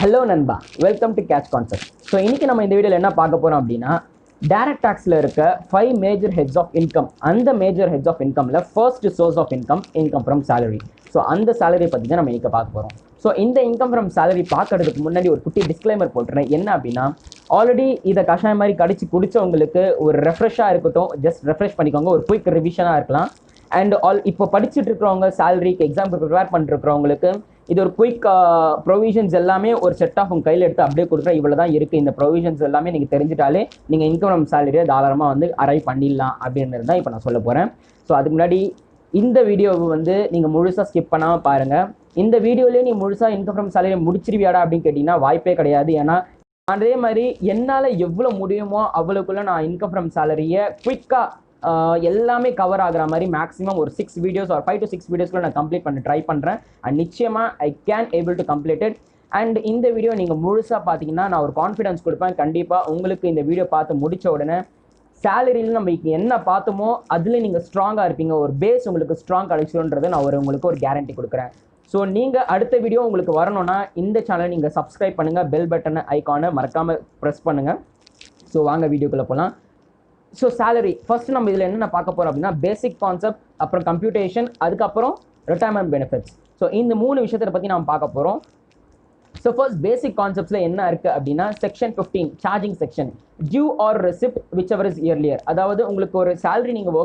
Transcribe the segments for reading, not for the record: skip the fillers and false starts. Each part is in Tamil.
ஹலோ நண்பா, welcome to catch concept. So இன்றைக்கி நம்ம இந்த வீடியோவில் என்ன பார்க்க போகிறோம் அப்படின்னா, டைரக்ட் டாக்ஸில் இருக்க 5 மேஜர் ஹெட்ஸ் ஆஃப் இன்கம். அந்த மேஜர் ஹெட்ஸ் ஆஃப் இன்கமில் first source of income from salary. So அந்த சேலரி பற்றி தான் நம்ம இன்றைக்கி பார்க்க போகிறோம். ஸோ இந்த இன்கம் ஃப்ரம் சேலரி பார்க்கறதுக்கு முன்னாடி ஒரு குட்டி டிஸ்க்ளைமர் போட்டுறேன். என்ன அப்படின்னா, ஆல்ரெடி இதை கஷாயம் மாதிரி கடிச்சு குடித்தவங்களுக்கு ஒரு ரெஃப்ரெஷ்ஷாக இருக்கட்டும், ஜஸ்ட் ரெஃப்ரெஷ் பண்ணிக்கோங்க, ஒரு குயிக் ரிவிஷனாக இருக்கலாம். அண்ட் இப்போ படிச்சுட்டு இருக்கிறவங்க, சேலரிக்கு எக்ஸாமுக்கு ப்ரிப்பேர் பண்ணிருக்கிறவங்களுக்கு இது ஒரு குயிக் ப்ரொவிஷன்ஸ் எல்லாமே ஒரு செட் ஆஃப் உங்கள் கையில் எடுத்து அப்படியே கொடுக்குற இவ்வளோ தான் இருக்குது. இந்த ப்ரொவிஷன்ஸ் எல்லாமே நீங்கள் தெரிஞ்சிட்டாலே நீங்கள் இன்கம் ஃப்ரம் சேலரியை தாராளமாக வந்து அரைவ் பண்ணிடலாம் அப்படின்றது தான் இப்போ நான் சொல்ல போகிறேன். ஸோ அதுக்கு முன்னாடி இந்த வீடியோவை வந்து நீங்கள் முழுசாக ஸ்கிப் பண்ணாமல் பாருங்கள். இந்த வீடியோலேயே நீ முழுசாக இன்கம் ஃப்ரம் சேலரியை முடிச்சிருவியாடா அப்படின்னு கேட்டிங்கன்னா வாய்ப்பே கிடையாது. ஏன்னா அதே மாதிரி என்னால் எவ்வளோ முடியுமோ அவ்வளோக்குள்ளே நான் இன்கம் ஃப்ரம் சேலரியை குயிக்காக எல்லாமே கவர் ஆகிற மாதிரி மேக்ஸிமம் ஒரு 6 வீடியோஸ் ஒரு 5 to 6 வீடியோஸ்க்குள்ள நான் கம்ப்ளீட் பண்ண ட்ரை பண்ணுறேன். அண்ட் நிச்சயமாக I can able to complete it. And இந்த வீடியோ நீங்கள் முழுசாக பார்த்தீங்கன்னா நான் ஒரு கான்ஃபிடன்ஸ் கொடுப்பேன். கண்டிப்பாக உங்களுக்கு இந்த வீடியோ பார்த்து முடித்த உடனே சேலரியில் நம்ம என்ன பார்த்தோமோ அதில் நீங்கள் ஸ்ட்ராங்காக இருப்பீங்க. ஒரு பேஸ் உங்களுக்கு ஸ்ட்ராங் கிடைச்சிடும்ன்றதை நான் உங்களுக்கு ஒரு கேரண்டி கொடுக்குறேன். ஸோ நீங்கள் அடுத்த வீடியோ உங்களுக்கு வரணும்னா இந்த சேனலை நீங்கள் சப்ஸ்கிரைப் பண்ணுங்கள், பெல் பட்டனை ஐக்கானை மறக்காமல் ப்ரெஸ் பண்ணுங்கள். ஸோ வாங்க வீடியோக்குள்ளே போகலாம். ஸோ சேலரி ஃபர்ஸ்ட் நம்ம இதில் என்னென்ன பார்க்க போகிறோம் அப்படின்னா, பேசிக் கான்செப்ட், அப்புறம் கம்ப்யூட்டேஷன், அதுக்கப்புறம் ரிட்டையர்மெண்ட் பெனிஃபிட்ஸ். ஸோ இந்த 3 விஷயத்தை பற்றி நம்ம பார்க்க போகிறோம். ஸோ ஃபர்ஸ்ட் பேசிக் கான்செப்ட்ஸில் என்ன இருக்குது அப்படின்னா, section 15 charging section, due or receipt which ever is earlier. அதாவது உங்களுக்கு ஒரு சேலரி நீங்கள்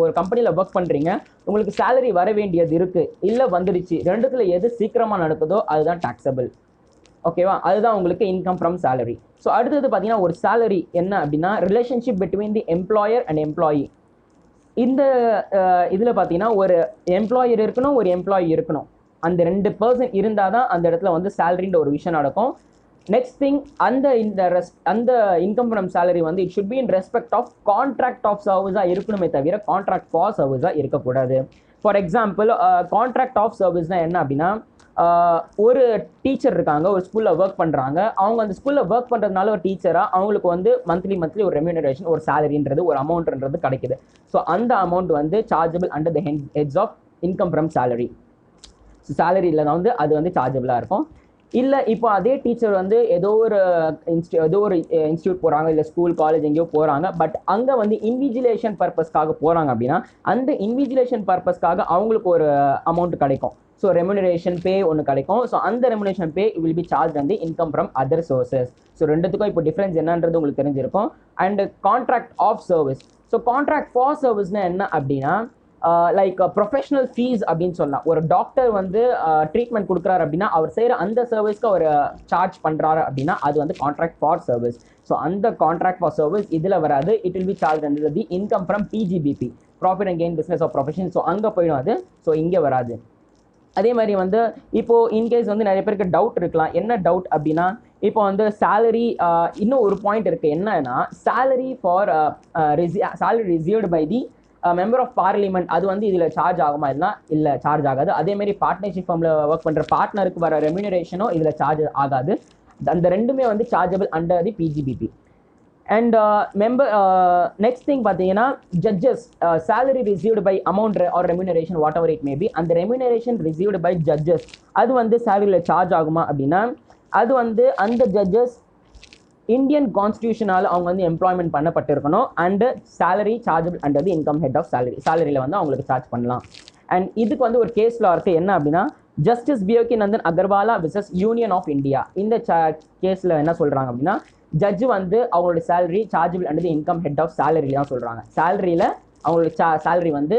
ஒரு கம்பெனியில் ஒர்க் பண்ணுறீங்க, உங்களுக்கு சேலரி வர வேண்டியது இருக்குது இல்லை வந்துடுச்சு, ரெண்டுத்தில் எது சீக்கிரமாக நடக்குதோ அதுதான் டாக்ஸபிள். ஓகேவா? அதுதான் உங்களுக்கு இன்கம் ஃப்ரம் சேலரி. ஸோ அடுத்தது பார்த்தீங்கன்னா, ஒரு சேலரி என்ன அப்படின்னா, relationship between the employer and employee. இந்த இதில் பார்த்தீங்கன்னா ஒரு எம்ப்ளாயர் இருக்கணும், ஒரு எம்ப்ளாயி இருக்கணும். அந்த 2 பர்சன் இருந்தால் தான் அந்த இடத்துல வந்து சேலரின்ற ஒரு விஷயம் நடக்கும். நெக்ஸ்ட் திங், அந்த இன்கம் ஃப்ரம் சேலரி வந்து it should be in respect of contract of சர்வீஸாக இருக்கணுமே தவிர கான்ட்ராக்ட் ஃபார் சர்வீஸாக இருக்கக்கூடாது. ஃபார் எக்ஸாம்பிள், கான்ட்ராக்ட் ஆஃப் சர்வீஸ்னால் என்ன அப்படின்னா, ஒரு டீச்சர் இருக்காங்க, ஒரு ஸ்கூலில் ஒர்க் பண்ணுறாங்க. அவங்க அந்த ஸ்கூலில் ஒர்க் பண்ணுறதுனால ஒரு டீச்சராக அவங்களுக்கு வந்து மந்த்லி ஒரு ரெம்யூனரேஷன், ஒரு சேலரின்றது, ஒரு அமௌண்ட்ன்றது கிடைக்குது. ஸோ அந்த அமௌண்ட் வந்து chargeable under the heads of income from salary. So சேலரியில் தான் வந்து அது வந்து சார்ஜபிளாக இருக்கும். இல்லை இப்போ அதே டீச்சர் வந்து ஏதோ ஒரு இன்ஸ்டியூட் போகிறாங்க, இல்லை ஸ்கூல் காலேஜ் எங்கேயோ போகிறாங்க, பட் அங்கே வந்து இன்விஜிலேஷன் பர்பஸ்க்காக போகிறாங்க அப்படின்னா அந்த இன்விஜிலேஷன் பர்பஸ்க்காக அவங்களுக்கு ஒரு அமௌண்ட் கிடைக்கும். ஸோ ரெம்யூனரேஷன் பே ஒன்று கிடைக்கும். ஸோ அந்த remuneration pay will be charge வந்து income from other sources. So ரெண்டுத்துக்கும் இப்போ டிஃப்ரென்ஸ் என்னன்றது உங்களுக்கு தெரிஞ்சிருக்கும். And contract of service. So contract for சர்வீஸ்னால் என்ன அப்படின்னா, லைக் ப்ரொஃபஷனல் ஃபீஸ் அப்படின்னு சொல்லலாம். ஒரு டாக்டர் வந்து ட்ரீட்மெண்ட் கொடுக்குறாரு அப்படின்னா அவர் செய்கிற அந்த சர்வீஸ்க்கு அவர் சார்ஜ் பண்ணுறாரு அப்படின்னா அது வந்து கான்ட்ராக்ட் ஃபார் சர்வீஸ். ஸோ அந்த கான்ட்ராக்ட் ஃபார் சர்வீஸ் இதில் வராது. It will be charge under the income from PGBP, profit and gain business of profession. So அங்கே போயிடும் அது. ஸோ இங்கே வராது. அதே மாதிரி வந்து இப்போது இன்கேஸ் வந்து நிறைய பேருக்கு டவுட் இருக்கலாம். என்ன டவுட் அப்படின்னா, இப்போ வந்து சேலரி இன்னும் ஒரு பாயிண்ட் இருக்குது. என்னன்னா, salary received by the member of Parliament, அது வந்து இதில் சார்ஜ் ஆகுமா? இல்லைனா இல்லை, சார்ஜ் ஆகாது. அதேமாதிரி பார்ட்னர்ஷிப் ஃபார்மில் ஒர்க் பண்ணுற பார்ட்னருக்கு வர ரெம்யூனரேஷனும் இதில் சார்ஜ் ஆகாது. அந்த ரெண்டுமே வந்து chargeable under the PGBP. And next thing பார்த்தீங்கன்னா, judges salary received by amount or remuneration whatever it may be, அந்த ரெம்யூனரேஷன் ரிசீவ்டு பை ஜட்ஜஸ் அது வந்து சேலரியில் சார்ஜ் ஆகுமா அப்படின்னா, அது வந்து அந்த ஜட்ஜஸ் இந்தியன் கான்ஸ்டியூஷனால் அவங்க வந்து எம்ப்ளாய்மெண்ட் பண்ணப்பட்டிருக்கணும். And salary chargeable under the income head of சேலரியில் வந்து அவங்களுக்கு சார்ஜ் பண்ணலாம். அண்ட் இதுக்கு வந்து ஒரு கேஸில் இருக்குது. என்ன அப்படின்னா, justice Biyogi Nandan Agarwala versus union of India. இந்த கேஸில் என்ன சொல்கிறாங்க அப்படின்னா, ஜட்ஜு வந்து அவங்களுடைய salary chargeable under the income head of சேலரியில் தான் சொல்கிறாங்க. சேலரியில் அவங்களுடைய சேலரி வந்து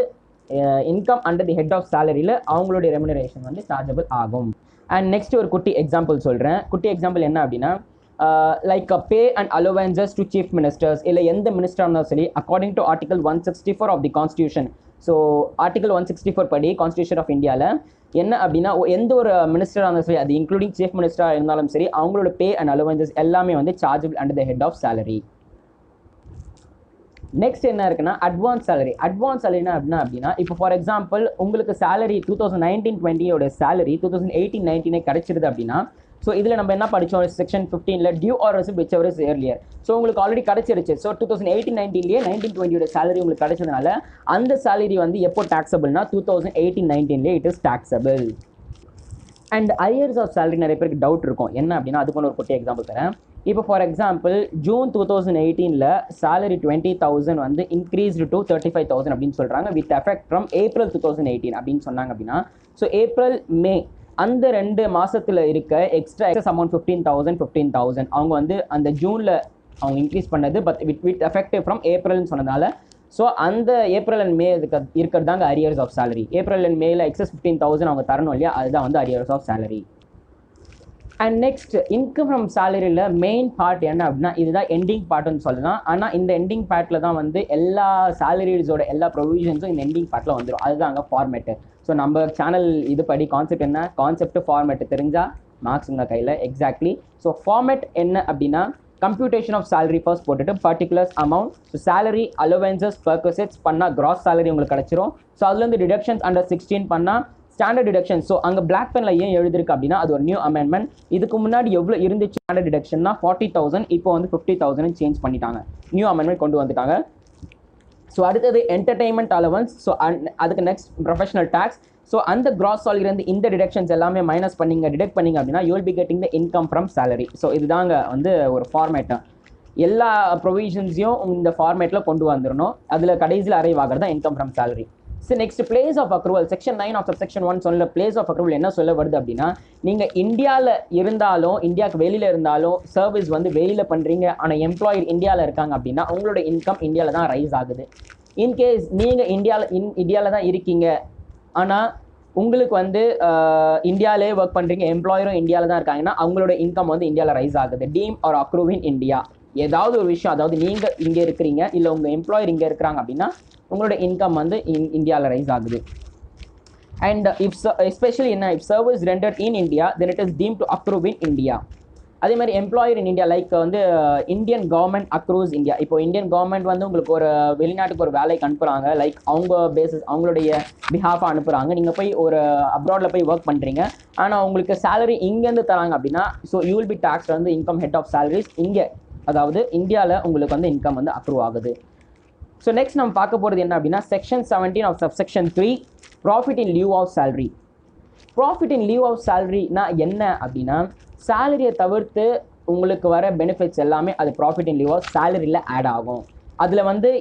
income under the head of சேலரியில் அவங்களுடைய ரெம்யூனரேஷன் வந்து சார்ஜபிள் ஆகும். அண்ட் நெக்ஸ்ட் ஒரு குட்டி எக்ஸாம்பிள் சொல்கிறேன். குட்டி எக்ஸாம்பிள் என்ன அப்படின்னா, like pay and allowances to chief ministers, இல்லை எந்த மினிஸ்டர் இருந்தாலும் சரி, according to article 164 of the constitution. So article 164 படி கான்ஸ்டியூஷன் ஆஃப் இந்தியாவில் என்ன அப்படின்னா, எந்த ஒரு மினிஸ்டராக இருந்தாலும் சரி, அது இன்க்ளூடிங் சீஃப் மினிஸ்டராக இருந்தாலும் சரி, அவங்களோட பே அண்ட் அலோவன்சஸ் எல்லாமே வந்து chargeable under the head of salary. Next என்ன இருக்குன்னா, அட்வான்ஸ் சேலரி. அட்வான்ஸ் சேலரினா அப்படின்னா, இப்போ ஃபார் எக்ஸாம்பிள் உங்களுக்கு சேலரி 2019-20 சேலரி 2018-19 கிடைச்சிருது அப்படின்னா, ஸோ இதில் நம்ம என்ன படித்தோம், செக்ஷன் 15ல் due or receipt which ever is earlier. So உங்களுக்கு ஆல்ரெடி கிடச்சிருச்சு. ஸோ 2018-19 19-20 சேலரி உங்களுக்கு கிடைச்சதுனால அந்த சேலரி வந்து எப்போ டாக்ஸபிள்னா 2018-19 it is taxable. And arrears of salary நிறைய பேருக்கு டவுட் இருக்கும். என்ன அப்படின்னா அதுக்கு ஒரு குட்டி எக்ஸாம்பிள் தரேன். இப்போ ஃபார் எக்ஸாம்பிள் ஜூன் 2018 salary 20,000 வந்து இன்க்ரீஸ்டு டு 35,000 அப்படின்னு சொல்கிறாங்க வித் எஃபெக்ட் ஃப்ரம் ஏப்ரல் 2018 அப்படின்னு சொன்னாங்க அப்படின்னா, ஸோ ஏப்ரல் மே அந்த 2 மாதத்தில் இருக்க எக்ஸ்ட்ரா அமௌண்ட் 15,000 அவங்க வந்து அந்த ஜூனில் அவங்க இன்க்ரீஸ் பண்ணது பட் வித் எஃபெக்டிவ் ஃப்ரம் ஏப்ரல்னு சொன்னதால, ஸோ அந்த ஏப்ரல் அண்ட் மே இருக்கிறது தாங்க arrears of salary. April and மேல எக்ஸஸ் 15,000 அவங்க தரணும் இல்லையா, அதுதான் வந்து arrears of salary. And next income from சேலரியில் மெயின் பார்ட் என்ன அப்படின்னா இதுதான் எண்டிங் பார்ட்னு சொல்லலாம். ஆனால் இந்த எண்டிங் பார்ட்டில் தான் வந்து எல்லா சேலரிஸோட எல்லா ப்ரொவிஷன்ஸும் இந்த எண்டிங் பார்ட்டில் வந்துடும். அதுதாங்க ஃபார்மேட்டு. ஸோ நம்ம சேனல் இது படி கான்செப்ட் என்ன, கான்செப்ட் ஃபார்மேட்டு தெரிஞ்சால் மார்க்ஸ் உங்கள் கையில். எக்ஸாக்ட்லி. ஸோ ஃபார்மேட் என்ன அப்படின்னா கம்ப்யூட்டேஷன் ஆஃப் salary ஃபர்ஸ்ட் போட்டுட்டு particulars amount, so salary allowances perquisites பண்ணால் கிராஸ் salary உங்களுக்கு கிடச்சிரும். ஸோ அதுலேருந்து டிடக்ஷன்ஸ் அண்டர் 16 பண்ணால் ஸ்டாண்டர்ட் டிடக்ஷன். ஸோ அங்கே பிளாக் பெனில் ஏன் எழுதிருக்கு அப்படின்னா அது ஒரு நியூ அமெண்ட்மெண்ட். இதுக்கு முன்னாடி எவ்வளோ இருந்துச்சு ஸ்டாண்டர்ட் டிடக்ஷன்னா 40,000, இப்போ வந்து 50,000 சேஞ்ச் பண்ணிட்டாங்க, நியூ அமெண்ட்மெண்ட் கொண்டு வந்துட்டாங்க. ஸோ அடுத்தது என்டர்டெயின்மெண்ட் அலவன்ஸ். ஸோ அதுக்கு நெக்ஸ்ட் ப்ரொஃபஷனல் டேக்ஸ். ஸோ அந்த கிராஸ் சாலரிலேருந்து இந்த டிடக்ஷன்ஸ் எல்லாமே மைனஸ் டிடெக்ட் பண்ணிங்க அப்படின்னா you will be getting the income from salary. So இதுதாங்க வந்து ஒரு ஃபார்மேட்டு. எல்லா ப்ரொவிஷன்ஸையும் இந்த ஃபார்மேட்டில் கொண்டு வந்துடணும். அதில் கடைசியில் அரைவ் ஆகிறது தான் income from salary. So next place of accrual section 9 of section 1 சொல்ல பிளேஸ் ஆஃப் அக்ரூவல் என்ன சொல்ல வருது அப்படின்னா, நீங்கள் இந்தியாவில் இருந்தாலும் இந்தியாவுக்கு வெளியில் இருந்தாலும் சர்வீஸ் வந்து வெளியில் பண்ணுறீங்க, ஆனால் எம்ப்ளாயர் இந்தியாவில் இருக்காங்க அப்படின்னா உங்களோட இன்கம் இந்தியாவில் தான் ரைஸ் ஆகுது. இன்கேஸ் நீங்கள் இந்தியாவில் தான் இருக்கீங்க ஆனால் உங்களுக்கு வந்து இந்தியாவிலே ஒர்க் பண்ணுறீங்க, எம்ப்ளாயரும் இந்தியாவில் தான் இருக்காங்கன்னா அவங்களோட இன்கம் வந்து இந்தியாவில் ரைஸ் ஆகுது. Deem or accrue in India. ஏதாவது ஒரு விஷயம், அதாவது நீங்கள் இங்கே இருக்கிறீங்க இல்லை உங்கள் எம்ப்ளாயர் இங்கே இருக்கிறாங்க அப்படின்னா உங்களோட இன்கம் வந்து இந்தியாவில் ரைஸ் ஆகுது. அண்ட் எஸ்பெஷலி என்ன, if service rendered in India then it is deem to accrue in India. அதே மாதிரி எம்ப்ளாயர் இன் இந்தியா லைக் வந்து இந்தியன் கவர்மெண்ட் அக்ரூவ்ஸ் இந்தியா. இப்போ இந்தியன் கவர்மெண்ட் வந்து உங்களுக்கு ஒரு வெளிநாட்டுக்கு ஒரு வேலைக்கு அனுப்புகிறாங்க, லைக் அவங்க அவங்களுடைய பிஹாஃபாக அனுப்புகிறாங்க. நீங்கள் போய் ஒரு அப்ராடில் போய் ஒர்க் பண்ணுறீங்க, ஆனால் உங்களுக்கு சேலரி இங்கேருந்து தராங்க அப்படின்னா so you will be tax வந்து இன்கம் ஹெட் ஆஃப் சேலரிஸ் இங்கே, அதாவது இந்தியாவில் உங்களுக்கு வந்து இன்கம் வந்து அக்ரூவ் ஆகுது. ஸோ நெக்ஸ்ட் நம்ம பார்க்க போகிறது என்ன அப்படின்னா section 17 of subsection 3 profit in leave of salary. Profit in leave of சேலரினா என்ன அப்படின்னா சேலரியை தவிர்த்து உங்களுக்கு வர பெனிஃபிட்ஸ் எல்லாமே அது ப்ராஃபிட் இன் லீவ் ஆஃப் சேலரியில் ஆட் ஆகும். அதில் வந்து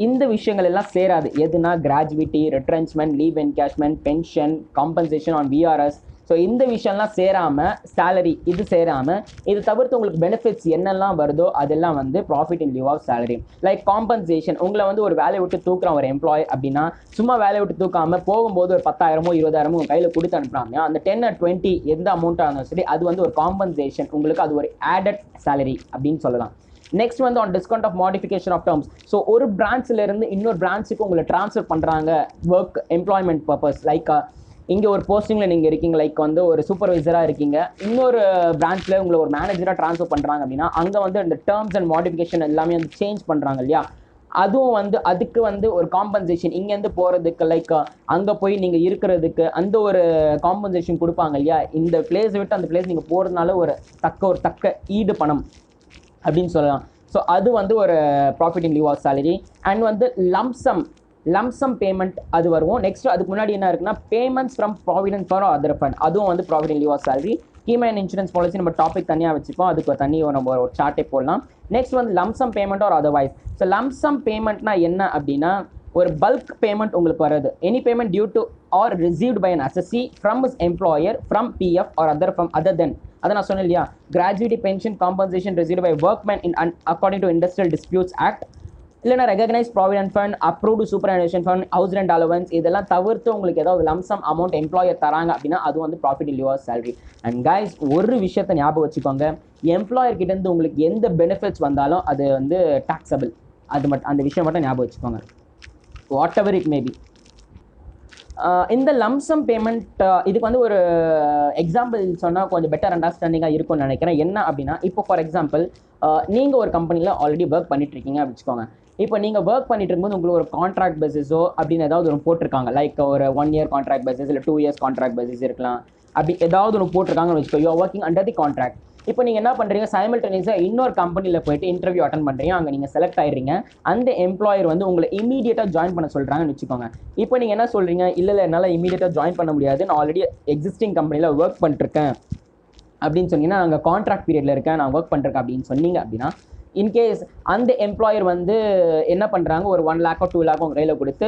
இந்த விஷயங்கள் எல்லாம் சேராது. எதுனா gratuity, retrenchment, leave encashment, pension, compensation on VRS. ஸோ இந்த விஷயம்லாம் சேராமல் சேலரி இது சேராமல் இது தவிர்த்து உங்களுக்கு பெனிஃபிட்ஸ் என்னெல்லாம் வருதோ அதெல்லாம் வந்து profit in leave of salary. Like compensation, உங்களை வந்து ஒரு வேலையை விட்டு தூக்குறான் ஒரு எம்ப்ளாய் அப்படின்னா சும்மா வேலையை விட்டு தூக்காமல் போகும்போது ஒரு 10,000 20,000 உங்கள் கையில் கொடுத்து அனுப்புறாங்க. அந்த 10 or 20 எந்த அமௌண்ட்டாக இருந்தாலும் சரி அது வந்து ஒரு காம்பன்சேஷன், உங்களுக்கு அது ஒரு ஆடட் சேலரி அப்படின்னு சொல்லலாம். நெக்ஸ்ட் வந்து on discount of modification of terms. So ஒரு பிரான்ச்சிலேருந்து இன்னொரு பிரான்ச்சுக்கு உங்களை ட்ரான்ஸ்ஃபர் பண்ணுறாங்க ஒர்க் எம்ப்ளாய்மெண்ட் பர்பஸ். லைக் இங்கே ஒரு போஸ்டிங்கில் நீங்கள் இருக்கீங்க, லைக் வந்து ஒரு சூப்பர்வைசராக இருக்கீங்க, இன்னொரு பிரான்ச்சில் உங்களை ஒரு மேனேஜராக ட்ரான்ஸ்ஃபர் பண்ணுறாங்க அப்படின்னா அங்கே வந்து இந்த டேர்ம்ஸ் அண்ட் மாடிஃபிகேஷன் எல்லாமே வந்து சேஞ்ச் பண்ணுறாங்க இல்லையா, அதுவும் வந்து அதுக்கு வந்து ஒரு காம்பன்சேஷன் இங்கேருந்து போகிறதுக்கு லைக் அங்கே போய் நீங்கள் இருக்கிறதுக்கு அந்த ஒரு காம்பன்சேஷன் கொடுப்பாங்க இல்லையா. இந்த பிளேஸை விட்டு அந்த பிளேஸ் நீங்கள் போகிறதுனால ஒரு தக்க ஈடு பணம் அப்படின்னு சொல்லலாம். ஸோ அது வந்து ஒரு profit in leave of salary. And வந்து லம்சம் பேமெண்ட் அது வருவோம். நெக்ஸ்ட் அதுக்கு முன்னாடி என்ன இருக்குன்னா payments from provident for other fund, அதுவும் வந்து profit in leave of salary. Scheme and insurance policy நம்ம டாபிக் தனியாக வச்சுப்போம், அதுக்கு தனி நம்ம ஒரு சார்ட்டே போடலாம். நெக்ஸ்ட் வந்து lump sum payment or otherwise. So lump sum பேமெண்ட்னா என்ன அப்படின்னா ஒரு பல்க் பேமெண்ட் உங்களுக்கு வருது. Any payment due to or received by an assessee from is employer from PF or other from other then. அதை நான் சொன்னேன் இல்லையா, gratuity, pension, compensation received by workman in according to industrial disputes act, இல்லைனா recognised provident fund, approved superannuation fund, house rent allowance, இதெல்லாம் தவிர்த்து உங்களுக்கு ஏதாவது லம்சம் அமௌண்ட் எம்ப்ளாயர் தராங்க அப்படின்னா அது வந்து profit in leave of salary. And guys ஒரு விஷயத்தை ஞாபகம் வச்சுக்கோங்க, எம்ப்ளாயர் கிட்டேருந்து உங்களுக்கு எந்த பெனிஃபிட்ஸ் வந்தாலும் அது வந்து டாக்ஸபிள். அந்த விஷயம் மட்டும் ஞாபகம் வச்சுக்கோங்க, வாட் எவர் இட் மேபி. இந்த லம்சம் பேமெண்ட் இதுக்கு வந்து ஒரு எக்ஸாம்பிள் சொன்னால் கொஞ்சம் பெட்டர் அண்டர்ஸ்டாண்டிங்காக இருக்கும்னு நினைக்கிறேன். என்ன அப்படின்னா இப்போ ஃபார் எக்ஸாம்பிள் நீங்கள் ஒரு கம்பெனியில் ஆல்ரெடி ஒர்க் பண்ணிட்டுருக்கீங்க வச்சுக்கோங்க. இப்போ நீங்கள் ஒர்க் பண்ணிட்டு இருக்கும்போது உங்களுக்கு ஒரு கான்ட்ராக்ட் பேசிஸோ அப்படின்னு ஏதாவது ஒன்று போட்டிருக்காங்க, லைக் ஒரு 1 year கான்ட்ராக்ட் பேசிஸ் இல்லை 2 years கான்ட்ராக்ட் பேசிஸ் இருக்கலாம், அப்படி ஏதாவது ஒன்று போட்டிருக்காங்கன்னு வச்சுக்கோ. You are working under the contract. இப்போ நீங்கள் என்ன பண்ணுறீங்க, சைமல்டேனியஸாக இன்னொரு கம்பெனியில் போயிட்டு இன்டர்வியூ அட்டன் பண்ணுறீங்க, அங்கே நீங்கள் செலக்ட் ஆயிடுறீங்க. அந்த எம்ப்ளாயர் வந்து உங்களை இமீடியட்டாக ஜாயின் பண்ண சொல்கிறாங்கன்னு வச்சுக்கோங்க. இப்போ நீங்கள் என்ன சொல்கிறீங்க, இல்லை என்னால் இமீடியட்டாக ஜாயின் பண்ண முடியாது, நான் ஆல்ரெடி எக்ஸிஸ்டிங் கம்பெனியில் ஒர்க் பண்ணிருக்கேன் அப்படின்னு சொன்னீங்கன்னா, நாங்கள் கான்ட்ராக்ட் பீரியடில் இருக்கேன், நான் ஒர்க் பண்ணிருக்கேன் அப்படின்னு சொன்னீங்க அப்படின்னா, இன்கேஸ் அந்த எம்ப்ளாயர் வந்து என்ன பண்ணுறாங்க, ஒரு 1 lakh or 2 lakh உங்கள் கையில் கொடுத்து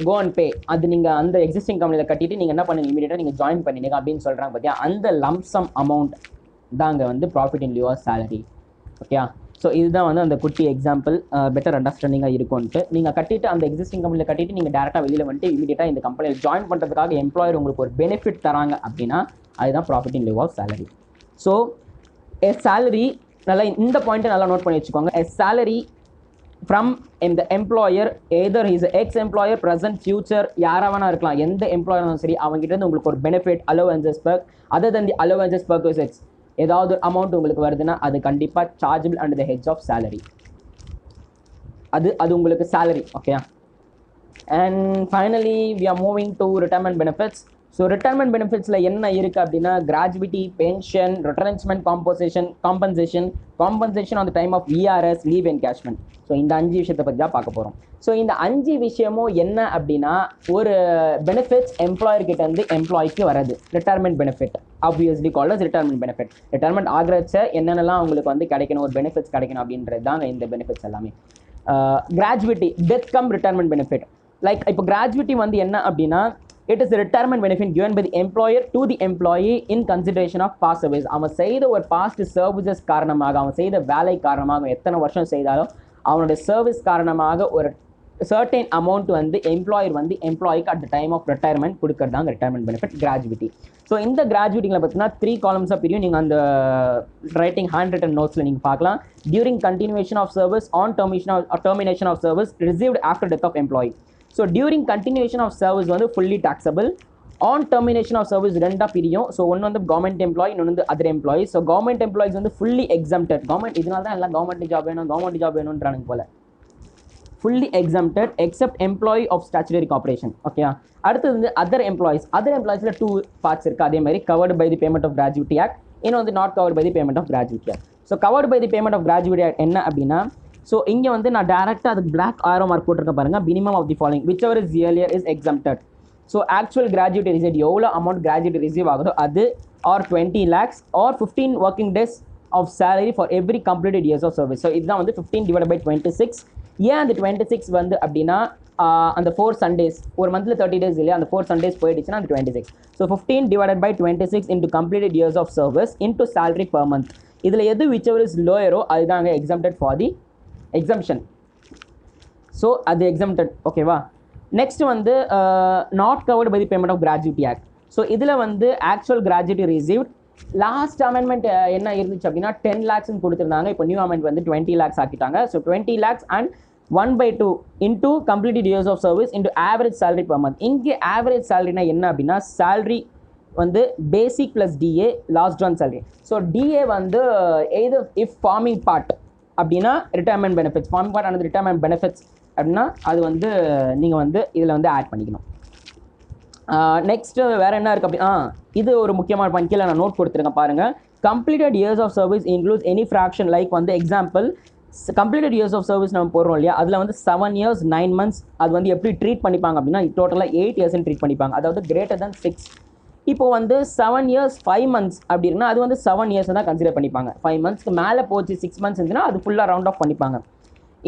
கோ அண்ட் பே, அது நீங்கள் அந்த எக்ஸிஸ்டிங் கம்பெனியில் கட்டிட்டு நீங்கள் என்ன பண்ணுங்க, இமீடியட்டாக நீங்கள் ஜாயின் பண்ணிடுங்க அப்படின்னு சொல்கிறாங்க பார்த்தியா. அந்த லம்சம் அமௌண்ட் தாங்க வந்து profit in lieu of salary. Okay, so இதுதான் வந்து அந்த குட்டி எக்ஸாம்பிள், பெட்டர் அண்டர்ஸ்டாண்டிங்காக இருக்கும்ட்டு. நீங்கள் கட்டிட்டு அந்த எக்ஸிஸ்டிங் கம்பெனியில் கட்டிட்டு நீங்கள் டேரெக்டாக வெளியில் வந்துட்டு இமீடியட்டாக இந்த கம்பெனியில் ஜாயின் பண்ணுறதுக்காக எம்ப்ளாயர் உங்களுக்கு ஒரு பெனிஃபிட் தராங்க அப்படின்னா அதுதான் profit in lieu of salary. So a salary, நல்லா இந்த பாயிண்ட்டை நல்லா நோட் பண்ணி வச்சுக்கோங்க. எ சேலரி ஃப்ரம் இந்த employer, either is ex employer, present, future, யாராக வேணா இருக்கலாம், எந்த எம்ப்ளாயர் இருந்தாலும் சரி, அவங்ககிட்ட இருந்து உங்களுக்கு ஒரு benefit, allowances, perk, other than the allowances, perquisites, ஏதாவது அமௌண்ட் உங்களுக்கு வருதுன்னா அது கண்டிப்பாக chargeable under the heads of salary. அது உங்களுக்கு salary. Okay, and finally we are moving to retirement benefits. So retirement பெனிஃபிட்ஸில் என்ன இருக்குது அப்படின்னா, gratuity, pension, retirement compensation on the time of VRS, leave encashment. So இந்த 5 விஷயத்தை பற்றி தான் பார்க்க போகிறோம். ஸோ இந்த 5 விஷயமும் என்ன அப்படின்னா, ஒரு பெனிஃபிட்ஸ் எம்ப்ளாயர்கிட்ட இருந்து எம்ப்ளாய்க்கு வரது retirement benefit, obviously called as retirement benefit. Retirement ஆகிறச்ச என்னென்னலாம் உங்களுக்கு வந்து கிடைக்கணும், ஒரு பெனிஃபிட்ஸ் கிடைக்கணும் அப்படின்றது தான் இந்த பெனிஃபிட்ஸ் எல்லாமே. Gratuity, death come retirement benefit. Like இப்போ கிராஜுவிட்டி வந்து என்ன அப்படின்னா, it is a retirement benefit given by the employer to the employee in consideration of past service. அவன் செய்த ஒரு பாஸ்ட் சர்வீசஸ் காரணமாக, அவன் செய்த வேலை காரணமாக, எத்தனை வருஷம் செய்தாலும் அவனுடைய சர்வீஸ் காரணமாக ஒரு certain amount வந்து எம்ப்ளாயர் வந்து எம்ப்ளாய்க்கு at the time of retirement கொடுக்கறதாங்க ரிட்டையர்மெண்ட் பெனிஃபிட், கிராஜுவிட்டி. ஸோ இந்த கிராஜுவிட்டியில் பார்த்தீங்கன்னா 3 காலம்ஸாக பிரியும். நீங்கள் அந்த ரைட்டிங் ஹேண்ட் ரிட்டன் நோட்ஸில் நீங்கள் பார்க்கலாம். During continuation of service, on termination of service, received after death of employee. So during continuation of service வந்து fully taxable. On termination of service ரெண்டாக பிரியும். ஸோ ஒன்று வந்து கவர்மெண்ட் எம்ப்ளாயி, இன்னொன்று வந்து other employee. So government employees வந்து ஃபுல்லி எக்ஸம்டட். கவர்மெண்ட் இதனால தான் எல்லாம் கவர்மெண்ட் ஜாப் வேணுன்றானுங்க போல. Fully exempted except employee of statutory corporation. Okay, அடுத்தது வந்து அதர் எம்ப்ளாயிஸில் 2 பார்ட்ஸ் இருக்குது. அதே மாதிரி covered by the payment of gratuity act, இன்னும் வந்து not covered by the payment of gratuity act. So covered by the payment of gratuity act என்ன அப்படின்னா, ஸோ இங்கே வந்து நான் டேரெக்டாக அதுக்கு பிளாக் ஆரோ மார்க் போட்டிருக்க பாருங்கள். Minimum of the following which ever is earlier is exempted. So actual gratuity receive எவ்வளோ அமௌண்ட் கிராஜுவிட்டி ரிசீவ் ஆகுதோ அது, or 20 lakhs or 15 working days of salary for every completed years of service. So இதுதான் வந்து 15 divided by 26. ஏன் அந்த 26 வந்து அப்படின்னா, அந்த 4 Sundays, ஒரு மந்த்தில் 30 days இல்லையா, அந்த 4 Sundays போயிடுச்சுன்னா அந்த 26. So 15 divided by 26 into completed years of service into salary per month. இதில் எது whichever is lower அதுதாங்க exempted for the exemption. So அது exempted. ஓகேவா, நெக்ஸ்ட் வந்து not covered by the payment of gratuity act. So இதில் வந்து actual gratuity received, last amendment என்ன இருந்துச்சு அப்படின்னா 10 lakhs கொடுத்துருந்தாங்க. இப்போ நியூ அமெண்ட் வந்து 20 lakhs ஆக்கிட்டாங்க. So 20 lakhs and 1/2 into completed years of service into average salary per month. இங்கே ஆவரேஜ் சேலரினா என்ன அப்படின்னா, சேலரி வந்து basic plus DA last one salary. So DA வந்து எய்தர் இஃப் ஃபார்மிங் பார்ட் அப்படின்னா ரிட்டைர்மெண்ட் பெனிஃபிட்ஸ், ஃபார்மிங் பார்ட் ஆனது ரிட்டைர்மெண்ட் பெனிஃபிட்ஸ் அப்படின்னா அது வந்து நீங்கள் வந்து இதில் வந்து ஆட் பண்ணிக்கணும். நெக்ஸ்ட்டு வேறு என்ன இருக்குது அப்படின்னா, இது ஒரு முக்கியமான பாயிண்ட், கீழே நான் நோட் கொடுத்துருக்கேன் பாருங்கள். Completed years of service includes any fraction. Like வந்து example completed years of service நம்ம போடுறோம் இல்லையா, அதில் வந்து 7 years 9 months அது வந்து எப்படி ட்ரீட் பண்ணிப்பாங்க அப்படின்னா, டோட்டலாக 8 years ட்ரீட் பண்ணிப்பாங்க. அதாவது கிரேட்டர் தென் 6. இப்போ வந்து 7 years 5 months அப்படின்னா அது வந்து 7 years தான் கன்சிடர் பண்ணிப்பாங்க. 5 monthsக்கு மேலே போச்சு 6 months இருந்துச்சுன்னா அது ஃபுல்லாக ரவுண்ட் ஆஃப் பண்ணிப்பாங்க.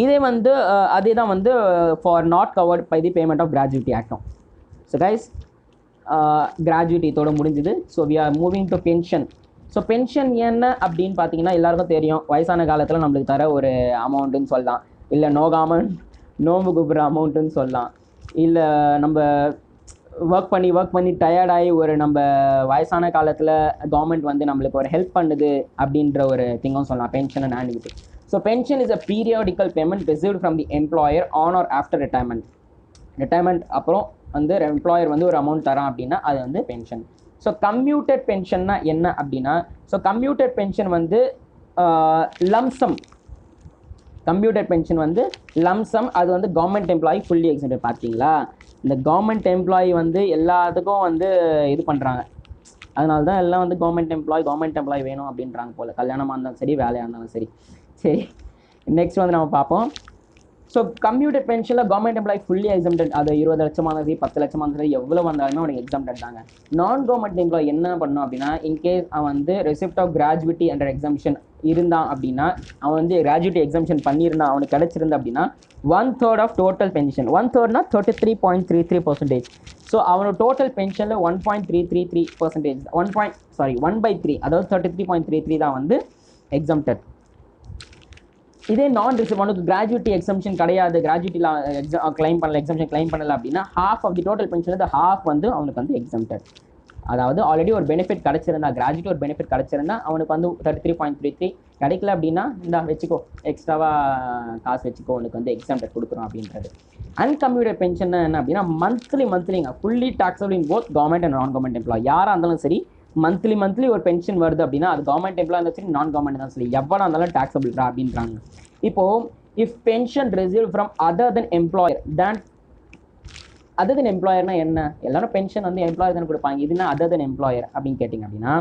இதே வந்து அதே தான் வந்து for not covered by the payment of gratuity ஆக்டும். ஸோ கைஸ், கிராஜுவிட்டி இதோட முடிஞ்சுது. So we are moving to pension. So pension என்ன அப்படின்னு பார்த்தீங்கன்னா எல்லாருக்கும் தெரியும், வயசான காலத்தில் நம்மளுக்கு தர ஒரு அமௌண்ட்டுன்னு சொல்லலாம், இல்லை நோம்பு குப்புற அமௌண்ட்டுன்னு சொல்லலாம், இல்லை நம்ம ஒர்க் பண்ணி டயர்டாகி ஒரு நம்ம வயசான காலத்தில் கவர்மெண்ட் வந்து நம்மளுக்கு ஒரு ஹெல்ப் பண்ணுது அப்படின்ற ஒரு திங்கும் சொல்லலாம், pension and annuity. So pension is a periodical payment received from the employer on or after retirement அப்புறம் வந்து எம்ப்ளாயர் வந்து ஒரு அமௌண்ட் தரான் அப்படின்னா அது வந்து பென்ஷன். ஸோ கம்யூட்டட் பென்ஷன்னா என்ன அப்படின்னா, ஸோ கம்யூட்டட் பென்ஷன் வந்து லம்சம். கம்ப்யூட்டட் பென்ஷன் வந்து லம்சம், அது வந்து கவர்மெண்ட் எம்ப்ளாயி ஃபுல்லி எக்ஸம்டட். பார்த்தீங்களா, இந்த கவர்மெண்ட் எம்ப்ளாயி வந்து எல்லாத்துக்கும் வந்து இது பண்ணுறாங்க, அதனால தான் எல்லாம் வந்து கவர்மெண்ட் எம்ப்ளாய் வேணும் அப்படின்றாங்க போல், கல்யாணமாக இருந்தாலும் சரி வேலையாக இருந்தாலும் சரி. சரி, நெக்ஸ்ட் வந்து நம்ம பார்ப்போம். ஸோ கம்ப்யூட்டர் பென்ஷனில் கவர்மெண்ட் எம்ப்ளாய் ஃபுல்லி எக்ஸம்டட். அது 20 லட்சமாக இருந்தாலும் சரி 10 லட்சமாக இருந்தாலும் சரி எவ்வளோ வந்தாலுமே அவனுக்கு எக்ஸம்டட் தாங்க. நான் கவர்மெண்ட் எம்ப்ளாய் என்ன பண்ணணும் அப்படின்னா, இன்கேஸ் அவன் வந்து receipt of gratuity under exemption இருந்தான் அப்படின்னா, அவன் வந்து கிராஜுவிட்டி எக்ஸம்ஷன் பண்ணியிருந்தான், அவனுக்கு கிடச்சிருந்தா அப்படின்னா 1/3 ஆஃப் டோட்டல் பென்ஷன். 1/3னா 33.33%. ஸோ அவனோட டோட்டல் பென்ஷனில் 1.333%, 1/3, அதாவது 33.33 தான் வந்து எக்ஸம்டட். இதே நான் ரிசர்வ் அவனுக்கு கிராஜுவிட்டி எக்ஸம்ஷன் கிடையாது, கிராஜுவிட்டியில் கிளைம் பண்ணல, எக்ஸம்ஷன் கிளைம் பண்ணல அப்படின்னா half of the total pension half வந்து அவனுக்கு வந்து எக்ஸம்டட். அதாவது ஆல்ரெடி ஒரு பெனிஃபிட் கிடச்சிருந்தா, கிராஜுவிட்டி ஒரு பெனிஃபிட் கிடச்சிருந்தா அவனுக்கு வந்து 33.33 கிடைக்கல அப்படின்னா இந்த வச்சுக்கோ, எக்ஸ்ட்ராவாக காசு வச்சுக்கோ, உனக்கு வந்து எக்ஸம்டட் கொடுக்குறோம் அப்படின்றது. அன்கம்ப்யூட்டர் பென்ஷன் என்ன அப்படின்னா மந்த்லிங்க fully taxable in both government and non government employee. யாராக இருந்தாலும் சரி மந்த்லி ஒரு பென்ஷன் வருது அப்படின்னா அது கவர்மெண்ட் எம்ப்ளாய் இருந்தாலும் சரி நான் கவர்மெண்ட் இருந்தாலும் சரி எவ்வளோ இருந்தாலும் டாக்ஸபிள் அப்படின்றாங்க. இப்போது if pension receive from other than எம்ப்ளாயர்னா என்ன? எல்லாரும் பென்ஷன் வந்து எம்ப்ளாயர் தானே கொடுப்பாங்க, இதுனா அதர் தென் எம்ப்ளாயர் அப்படின்னு கேட்டிங்க அப்படின்னா,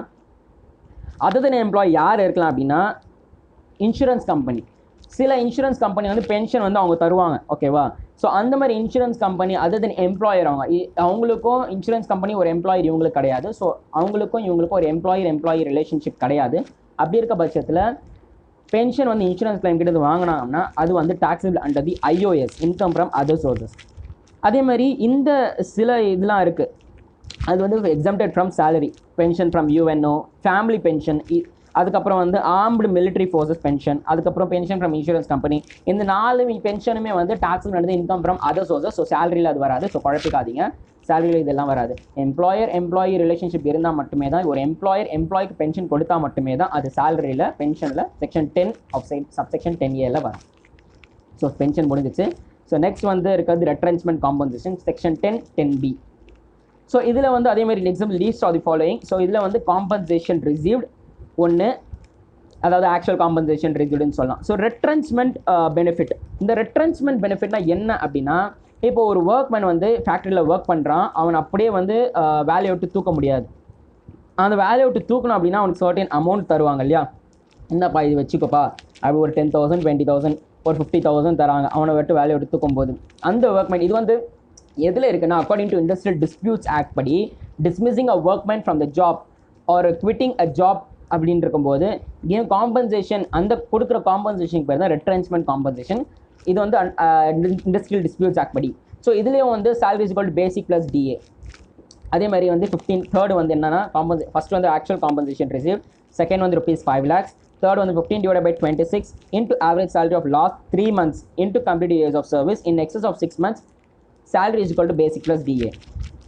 அதர் தென் எம்ப்ளாய் யார் இருக்கலாம் அப்படின்னா இன்சூரன்ஸ் கம்பெனி. சில இன்சூரன்ஸ் கம்பெனி வந்து பென்ஷன் வந்து அவங்க தருவாங்க, ஓகேவா? ஸோ அந்த மாதிரி இன்சூரன்ஸ் கம்பெனி அதர் தென் எம்ப்ளாயர் அவங்களுக்கும் இன்சூரன்ஸ் கம்பெனி ஒரு எம்ப்ளாயர் இவங்களுக்கு கிடையாது. ஸோ இவங்களுக்கும் ஒரு எம்ப்ளாயர் ரிலேஷன்ஷிப் கிடையாது. அப்படி இருக்க பட்சத்தில் பென்ஷன் வந்து இன்சூரன்ஸ் கிளைம் கிட்ட வாங்கினாங்கன்னா அது வந்து taxable under the IOS, income from other sources. அதே மாதிரி இந்த சில இதெல்லாம் இருக்குது, அது வந்து exempted from salary, pension from UNO, family pension, அதுக்கப்புறம் வந்து ஆர்ம்டு மிலிட்ரி ஃபோர்ஸஸ் பென்ஷன், அதுக்கப்புறம் பென்ஷன் ஃப்ரம் இன்சூரன்ஸ் கம்பெனி. இந்த 4 பென்ஷனுமே வந்து டாக்ஸில் நடந்து income from other sources. So சேலரியில் அது வராது, ஸோ குழப்பிக்காதீங்க, சேலரியில் இதெல்லாம் வராது. எம்ப்ளாயி ரிலேஷன்ஷிப் இருந்தால் மட்டுமே தான், ஒரு எம்ப்ளாய்க்கு பென்ஷன் கொடுத்தா மட்டுமே தான் அது சேலரியில் பென்ஷனில் செக்ஷன் 10 ஆஃப் சப்செக்ஷன் 10A வரும். ஸோ பென்ஷன் முடிஞ்சிச்சு. ஸோ நெக்ஸ்ட் வந்து இருக்கிறது ரெட்ரென்ச்மெண்ட் காம்பன்சேஷன், செக்ஷன் 10(10)B. ஸோ இதில் வந்து அதே மாதிரி example least of the following. So இதில் வந்து காம்பன்சேஷன் ரிசீவ்ட் ஒன்று, அதாவது ஆக்சுவல் காம்பன்சேஷன் ரிசீவ்டுன்னு சொல்லலாம். So retrenchment benefit. இந்த ரெட்ரென்ச்மெண்ட் பெனிஃபிட்னா என்ன அப்படின்னா, இப்போ ஒரு ஒர்க்மேன் வந்து ஃபேக்ட்ரியில் ஒர்க் பண்ணுறான், அவன் அப்படியே வந்து வேலையை விட்டு தூக்க முடியாது. அந்த வேலையை விட்டு தூக்கணும் அப்படின்னா அவனுக்கு சர்டன் அமௌண்ட் தருவாங்க இல்லையா, என்னப்பா இது வச்சுக்கோப்பா, அப்படி ஒரு 10,000 20,000 ஒரு 50,000 தராங்க அவனை விட்டு வேலையை விட்டு தூக்கும் போது. அந்த ஒர்க்மேன் இது வந்து எதில் இருக்குன்னா, according to industrial disputes act படி dismissing a workman from the job or quitting a job அப்படின்னு இருக்கும்போது காம்பன்சேஷன், அந்த கொடுக்குற காம்பன்சேஷன் பேர் தான் ரெட்ரென்ச்மெண்ட் காம்பன்சேஷன். இது வந்து இண்டஸ்ட்ரியல் டிஸ்பியூட்ஸ் ஆக்ட் படி. ஸோ இதுலேயும் வந்து salary is equal to basic plus DA. அதே மாதிரி வந்து 15 வந்து என்னன்னா ஃபர்ஸ்ட் வந்து ஆக்சுவல் காம்பன்சேஷன் ரிசீவ், செகண்ட் வந்து ₹5 lakhs, தேர்ட் வந்து 15 divided by 26 into average salary of last 3 months into completed years of service in excess of 6 months, salary is equal to basic plus DA.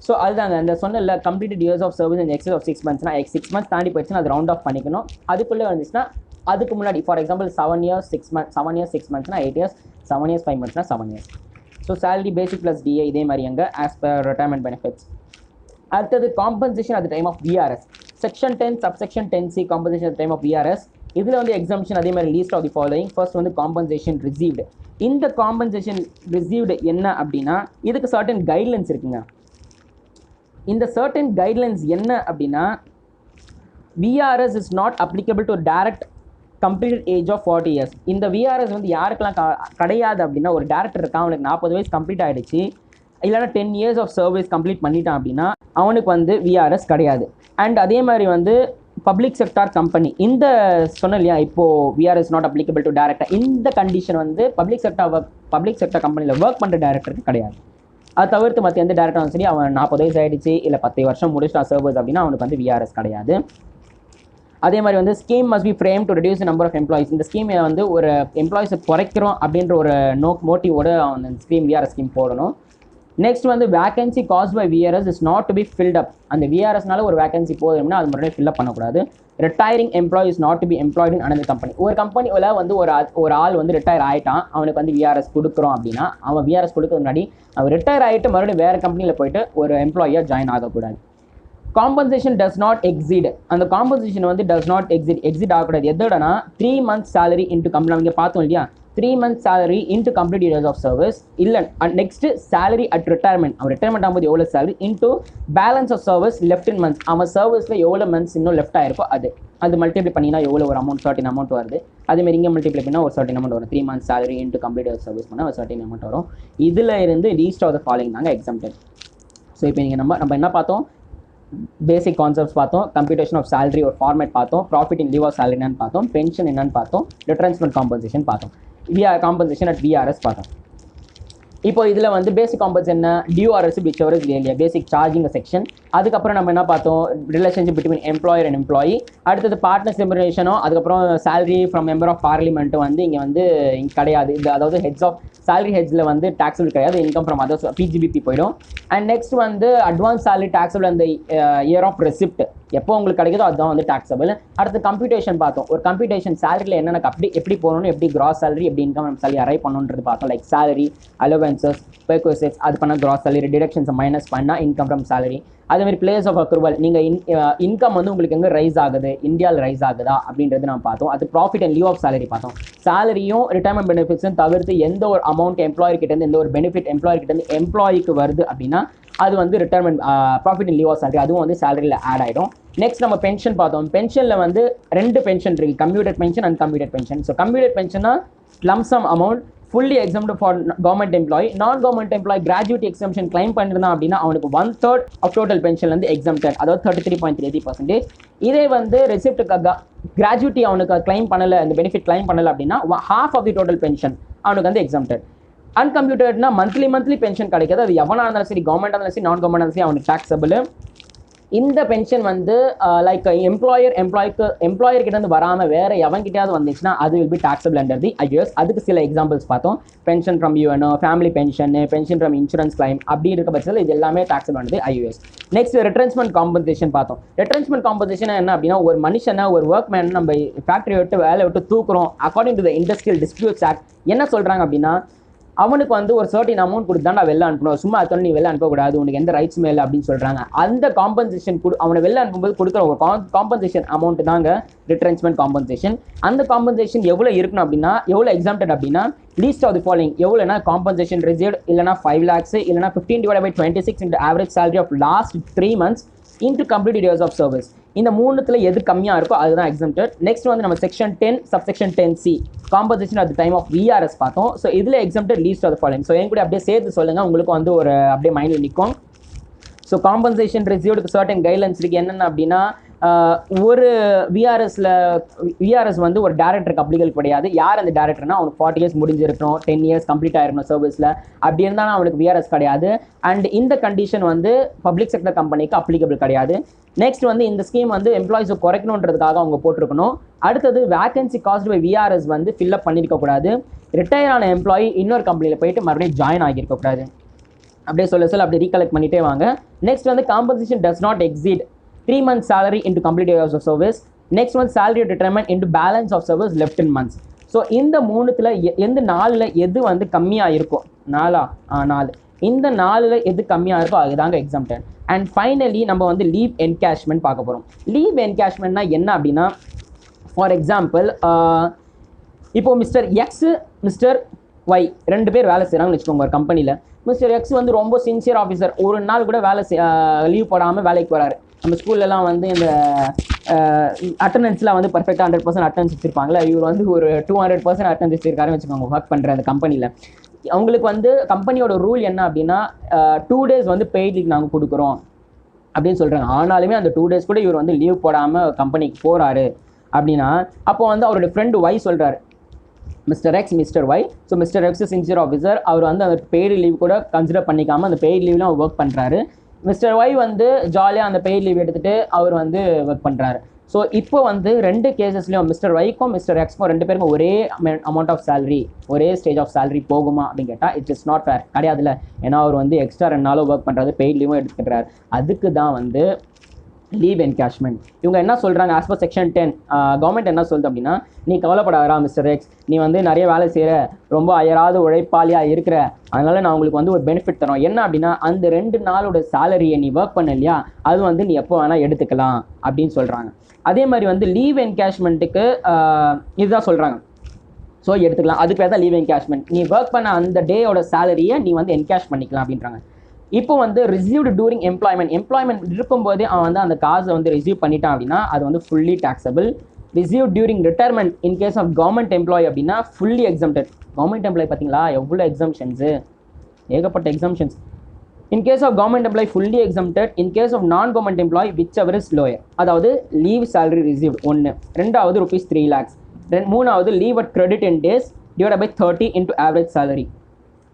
ஸோ அதுதாங்க அந்த சொன்ன completed years of service in excess of 6 monthsனா 6 months தாண்டி போயிடுச்சுன்னா அது ரவுண்ட் ஆஃப் பண்ணிக்கணும். அதுக்குள்ளே வந்துச்சுன்னா அதுக்கு முன்னாடி ஃபார் எக்ஸாம்பிள் 7 years 6 monthsனா 8 years, 7 years 5 monthsனா 7 years. So salary basic plus DA இதே மாதிரி அங்கே ஆஸ் பர் ரிட்டையர்மெண்ட் பெனிஃபிட்ஸ். அடுத்தது compensation at the time of VRS, section 10 subsection 10C compensation at time of VRS. இதில் வந்து எக்ஸம்ஷன் அதே மாதிரி least of the following. First வந்து காம்பன்சேஷன் ரிசீவ்டு. இந்த காம்பன்சேஷன் ரிசீவ்டு என்ன அப்படின்னா இதுக்கு சர்டன் கைட்லைன்ஸ் இருக்குங்க. இந்த சர்டன் கைட்லைன்ஸ் என்ன அப்படின்னா, VRS is not applicable to direct completed age of 40 years. இந்த VRS வந்து யாருக்கெல்லாம் கிடையாது அப்படின்னா, ஒரு டேரக்டர் இருக்கான், அவனுக்கு 40 வயசு கம்ப்ளீட் ஆகிடுச்சு, இல்லைனா 10 years ஆஃப் சர்வீஸ் கம்ப்ளீட் பண்ணிட்டான் அப்படின்னா அவனுக்கு வந்து VRS கிடையாது. அண்ட் அதே மாதிரி வந்து பப்ளிக் செக்டார் கம்பெனி, இந்த சொன்ன இல்லையா இப்போது VRS not applicable to director, இந்த கண்டிஷன் வந்து பப்ளிக் செக்டார் கம்பெனியில் ஒர்க் பண்ணுற டேரக்டருக்கு கிடையாது. அது தவிர்த்து மற்ற எந்த டேரக்டரும் சரி அவன் 40 வயசு ஆகிடுச்சு இல்லை 10 வருஷம் முடிச்சிட்டா சர்வீஸ் அப்படின்னா அவனுக்கு வந்து VRS கிடையாது. அதே மாதிரி வந்து scheme must be frame to reduce number of employees. இந்த ஸ்கீம் வந்து ஒரு எம்ப்ளாயிஸை குறைக்கிறோம் அப்படின்ற ஒரு மோட்டிவோட அந்த VRS ஸ்கீம் போடணும். நெக்ஸ்ட் வந்து vacancy caused by VRS is not to be filled up. அந்த VRSனால ஒரு வேகன்சி போதும்னா அது முன்னாடி ஃபில் அப் பண்ணக்கூடாது. Retiring employee is not to be employed in another company. ஒரு கம்பெனியில் வந்து ஒரு ஆள் வந்து ரிட்டையர் ஆகிட்டான், அவனுக்கு வந்து VRS கொடுக்குறோம் அப்படின்னா அவன் VRS கொடுக்கறது முன்னாடி அவன் ரிட்டையர் ஆகிட்டு மறுபடியும் வேறு கம்பெனியில் போயிட்டு ஒரு எம்ப்ளாயியாக ஜாயின் ஆகக்கூடாது. Compensation does not exceed. அந்த காம்பன்சேஷன் வந்து டஸ் நாட் எக்ஸிட் ஆகக்கூடாது. எதோடனா 3 months salary இன்ட்டு கம்பெனி. இங்கே பார்த்தோம் இல்லையா, 3 months salary into complete years of service இல்ல next salary at retirement அவன் ரிட்டையர்மெண்ட் ஆகும்போது எவ்வளோ salary into balance of service left in months அவன் சர்வீஸில் எவ்வளோ மந்த்ஸ் இன்னும் லெஃப்ட் ஆயிருக்கோ அது மல்டிப்ளை பண்ணினா எவ்வளோ ஒரு அமௌண்ட் சர்டின் அமௌண்ட் வருது அதேமாதிரி இங்கே மல்டிப்ளை பண்ணால் ஒரு சர்டின் அமௌண்ட் வரும் 3 months salary into complete years service பண்ணால் ஒரு சர்டின் அமௌண்ட் வரும் இதில் இருந்து லீஸ்ட் ஆஃப் த ஃபாலோயிங் தாங்க எக்ஸம்ப்டட் ஸோ இப்போ நீங்கள் நம்ம என்ன பார்த்தோம் பேசிக் கான்செப்ட்ஸ் பார்த்தோம் கம்ப்யூட்டேஷன் ஆஃப் salary ஒரு ஃபார்மேட் பார்த்தோம் profit in leave of salary என்னன்னு பார்த்தோம் பென்ஷன் என்னன்னு பார்த்தோம் ரிட்ரென்ச்மெண்ட் காம்பன்சேஷன் பார்த்தோம் காம்பன்சேஷன் அட் விஆர்எஸ் பார்த்தோம் இப்போ இதில் வந்து பேசிக் காம்பன்சேஷன் என்ன டியூஆர்எஸ் which ever is basic charging section அதுக்கப்புறம் நம்ம என்ன பார்த்தோம் relationship between employer and employee அடுத்தது பார்ட்னர்ஸ் ரெமுனரேஷனும் அதுக்கப்புறம் salary from member of parliament வந்து இங்கே வந்து கிடையாது இது அதாவது ஹெட்ஸ் ஆஃப் salary ஹெட்ஸில் வந்து டாக்ஸபிள் கிடையாது இன்கம் ஃப்ரம் அதர்ஸ் பிஜிபிபி போயிடும் அண்ட் நெக்ஸ்ட் வந்து அட்வான்ஸ் salary டாக்ஸபிள் அந்த இயர் ஆஃப் ரெசிப்ட் எப்போ உங்களுக்கு கிடைக்குதோ அதுதான் வந்து டாக்ஸபிள் அடுத்து கம்ப்யூட்டேஷன் பார்த்தோம் ஒரு கம்ப்யூட்டேஷன் சேலரியில் என்னென்ன எப்படி போகணும் எப்படி கிராஸ் salary எப்படி இன்கம் நம்ம salary அரைவ் பண்ணணுன்றது பார்த்தோம் லைக் salary அலவன்சஸ் பெர்குசெட்ஸ் அது பண்ணால் கிராஸ் salary டிடக்ஷன்ஸை மைனஸ் பண்ணால் இன்கம் ஃப்ரம் salary அதேமாதிரி பிளேஸ் ஆஃப் அக்ரூவல் நீங்கள் இன்கம் வந்து உங்களுக்கு எங்கே ரைஸ் ஆகுது இந்தியாவில் ரைஸ் ஆகுதா அப்படின்றது நம்ம பார்த்தோம் அது profit and leave of salary பார்த்தோம் சாலரியும் ரிட்டைர்மெண்ட் பெனிஃபிட்ஸும் தவிர்த்து எந்த ஒரு அமௌண்ட் எம்ப்ளாயர்கிட்டேருந்து எந்த ஒரு பெனிஃபிட் எம்ப்ளாயர்கிட்டேருந்து எம்ப்ளாய்க்கு வருது அப்படின்னா அது வந்து retirement profit and leave of salary அதுவும் வந்து சேலரியில் ஆட் ஆகிடும் நெக்ஸ்ட் நம்ம பென்ஷன் பார்த்தோம் பென்ஷனில் வந்து 2 பென்ஷன் இருக்குது commuted pension and commuted pension so commuted பென்ஷனா lump sum amount fully exempted for government employee non-government employee gratuity exemption claim பண்ணிருந்தான் அப்படின்னா அவனுக்கு 1/3 of total pension வந்து exempted அதாவது 33.30% இதே வந்து ரெசிப்ட் gratuity அவனுக்கு claim பண்ணல இந்த பெனிஃபிட் claim பண்ணல அப்படின்னா half of the total pension அவனுக்கு வந்து exempted uncomputed மந்த்லி பென்ஷன் கிடைக்காது அது எவனா இருந்தாலும் சரி கவர்மெண்ட் இருந்தாலும் சரி நான் கவர்மெண்ட் இருந்தாலும் சரி அவனுக்கு taxable இந்த பென்ஷன் வந்து லைக் எம்ப்ளாயர் கிட்ட இருந்து வராமல் வேற எவன்கிட்டயாவது வந்துச்சுன்னா அது will B taxable under the IS அதுக்கு சில எக்ஸாம்பிள்ஸ் பார்த்தோம் pension from UNO family pension from insurance claim அப்படி இருக்க பட்சத்தில் இது எல்லாமே taxable under the IS next retrenchment compensation பார்த்தோம் ரிட்ரென்ச்மெண்ட் காம்பன்சேஷன் என்ன அப்படின்னா ஒரு மனுஷனை ஒரு ஒர்க் மேன் நம்ம ஃபேக்டரி விட்டு வேலை விட்டு தூக்குறோம் according to the industrial disputes act என்ன சொல்கிறாங்க அப்படின்னா அவனுக்கு வந்து ஒரு சர்டின் அமௌண்ட் கொடுத்து தான் வெளில அனுப்பணும் சும்மா அத்தனை நீ வெளில அனுப்பக்கூடாது உனக்கு எந்த ரைட்ஸுமே இல்லை அப்படின்னு சொல்கிறாங்க அந்த காம்பன்சேஷன் அவனை வெளில அனுப்பும்போது கொடுக்குற ஒரு காம்பன்சேஷன் அமௌண்ட் தாங்க ரிட்ரென்ச்மெண்ட் காம்பன்சேஷன் அந்த காம்பன்சேஷன் எவ்வளோ இருக்கணும் அப்படின்னா எவ்வளோ எக்ஸாம்டட் அப்படின்னா லீஸ்ட் ஆஃப் தி ஃபாலோயிங் எவ்வளோனா காம்பன்சேஷன் ரிசீவ்ட் இல்லைனா 5 lakhs இல்லைனா 15/26 into average salary of last 3 months into completed years of service இந்த மூணுத்துல எது கம்மியாக இருக்கோ அதுதான் எக்ஸம்டட் நெக்ஸ்ட் வந்து நம்ம section 10 subsection 10C compensation at the time of VRS பார்த்தோம் ஸோ இதில் exempted least of the following so என் கூட அப்படியே சேர்த்து சொல்லுங்கள் உங்களுக்கு வந்து ஒரு அப்படியே மைண்டில் நிற்கும் ஸோ காம்பன்சேஷன் ரிசீவ்டுக்கு சர்டன் கைட்லைன்ஸ் இருக்குது என்னென்ன அப்படின்னா ஒரு விஆர்எஸ் வந்து ஒரு டேரக்டருக்கு அப்ளிகல் கிடையாது யார் அந்த டேரக்டர்னா அவனுக்கு 40 years முடிஞ்சிருக்கணும் 10 years கம்ப்ளீட் ஆயிருக்கணும் சர்வீஸில் அப்படி இருந்தாலும் அவனுக்கு விஆர்எஸ் கிடையாது அண்ட் இந்த கண்டிஷன் வந்து பப்ளிக் செக்டர் கம்பெனிக்கு அப்ளிகபிள் கிடையாது நெக்ஸ்ட் வந்து இந்த ஸ்கீம் வந்து எம்ப்ளாயிஸை குறைக்கணுன்றதுக்காக அவங்க போட்டிருக்கணும் அடுத்தது வேகன்சி காஸ்ட் பை விஆர்எஸ் வந்து ஃபில்அப் பண்ணியிருக்கக்கூடாது ரிட்டையர் ஆன எம்ப்ளாயி இன்னொரு கம்பெனியில் போயிட்டு மறுபடியும் ஜாயின் ஆகியிருக்கக்கூடாது அப்படியே சொல்ல அப்படியே ரீகலெக்ட் பண்ணிட்டே வாங்க நெக்ஸ்ட் வந்து compensation does not exceed 3 months salary into complete years of service next one salary determined into balance of service left in months so இந்த மூணுத்தில் எந்த 4ல் எது வந்து கம்மியாக இருக்கும் 4 இந்த 4ல் எது கம்மியாக இருக்கோ அதுதாங்க எக்ஸாம்டட் அண்ட் ஃபைனலி நம்ம வந்து லீவ் என்கேஷ்மெண்ட் பார்க்க போகிறோம் லீவ் என்கேஷ்மெண்ட்னா என்ன அப்படின்னா ஃபார் எக்ஸாம்பிள் இப்போது மிஸ்டர் எக்ஸ் மிஸ்டர் ஒய் 2 பேர் வேலை செய்கிறாங்கன்னு வச்சுக்கோங்க ஒரு கம்பெனியில் மிஸ்டர் எக்ஸ் வந்து ரொம்ப சின்சியர் ஆஃபீஸர் ஒரு நாள் கூட லீவ் போடாமல் வேலைக்கு வராரு நம்ம ஸ்கூல்லலாம் வந்து இந்த அட்டண்டன்ஸ்லாம் வந்து பர்ஃபெக்டாக 100% அட்டண்டன்ஸ் வச்சுருப்பாங்களே இவர் வந்து ஒரு 200% அட்டண்டன்ஸ் வச்சுருக்காருன்னு வச்சுக்கோங்க ஒர்க் பண்ணுற அந்த கம்பெனியில் அவங்களுக்கு வந்து கம்பெனியோட ரூல் என்ன அப்படின்னா 2 days வந்து பெய்ட் லீவ் நாங்கள் கொடுக்குறோம் அப்படின்னு சொல்கிறாங்க ஆனாலுமே அந்த 2 days கூட இவர் வந்து லீவ் போடாமல் கம்பெனிக்கு போகிறாரு அப்படின்னா அப்போ வந்து அவரோட ஃப்ரெண்டு ஒய் சொல்கிறாரு mister X mister Y so mister X sincere officer அவர் வந்து அந்த பெய்டு லீவ் கூட கன்சிடர் பண்ணிக்காமல் அந்த பெய்டு லீவ்லாம் அவர் ஒர்க் பண்ணுறாரு மிஸ்டர் ஒய் வந்து ஜாலியாக அந்த பெய்ட் லீவ் எடுத்துகிட்டு அவர் வந்து ஒர்க் பண்ணுறாரு ஸோ இப்போ வந்து 2 கேசஸ்லையும் மிஸ்டர் ஒய்க்கும் மிஸ்டர் எக்ஸ்க்கும் 2 பேருக்கும் ஒரே அமௌண்ட் ஆஃப் சேலரி ஒரே ஸ்டேஜ் ஆஃப் சேலரி போகுமா அப்படின்னு கேட்டால் இட் இஸ் நாட் ஃபேர் கிடையாதுல்ல ஏன்னா அவர் வந்து எக்ஸ்ட்ரா 2 நாளும் ஒர்க் பண்ணுறது பெய்ட் லீவும் எடுத்துக்கிறாரு அதுக்கு தான் வந்து லீவ் என்கேஷ்மெண்ட் இவங்க என்ன சொல்கிறாங்க ஆஸ் பர் செக்ஷன் 10 கவர்மெண்ட் என்ன சொல்லுது அப்படின்னா நீ கவலைப்படாதா மிஸ்டர் எக்ஸ் நீ வந்து நிறைய வேலை செய்கிற ரொம்ப அயராது உழைப்பாளியாக இருக்கிற அதனால் நான் உங்களுக்கு வந்து ஒரு பெனிஃபிட் தரோம் என்ன அப்படின்னா அந்த 2 நாளோட சேலரியை நீ ஒர்க் பண்ண இல்லையா அது வந்து நீ எப்போ வேணால் எடுத்துக்கலாம் அப்படின்னு சொல்கிறாங்க அதே மாதிரி வந்து லீவ் என்கேஷ்மெண்ட்டுக்கு இதுதான் சொல்கிறாங்க ஸோ எடுத்துக்கலாம். அதுக்கு பேர் தான் லீவ் என்கேஷ்மெண்ட். நீ ஒர்க் பண்ண அந்த டேயோட சேலரியை நீ வந்து என்கேஷ் பண்ணிக்கலாம் அப்படின்றாங்க. இப்போ வந்து ரிசீவ்டு டூரிங் எம்ப்ளாய்மெண்ட் இருக்கும்போதே அவன் வந்து அந்த காசை வந்து ரிசீவ் பண்ணிட்டான் அப்படின்னா அது வந்து fully taxable. Receive during retirement in case of government employee அப்படின்னா ஃபுல்லி எக்ஸம்டட். கவர்மெண்ட் எம்ப்ளாயி பார்த்தீங்களா எவ்வளோ எக்ஸம்ஷன்ஸு, ஏகப்பட்ட exemptions. In case of government employee fully exempted. In case of non government employee which ever is lower, அதாவது லீவ் சேலரி ரிசீவ்ட் 1, ரெண்டாவது rupees 3 lakhs, மூணாவது leave at credit in days divide by 30 into average salary.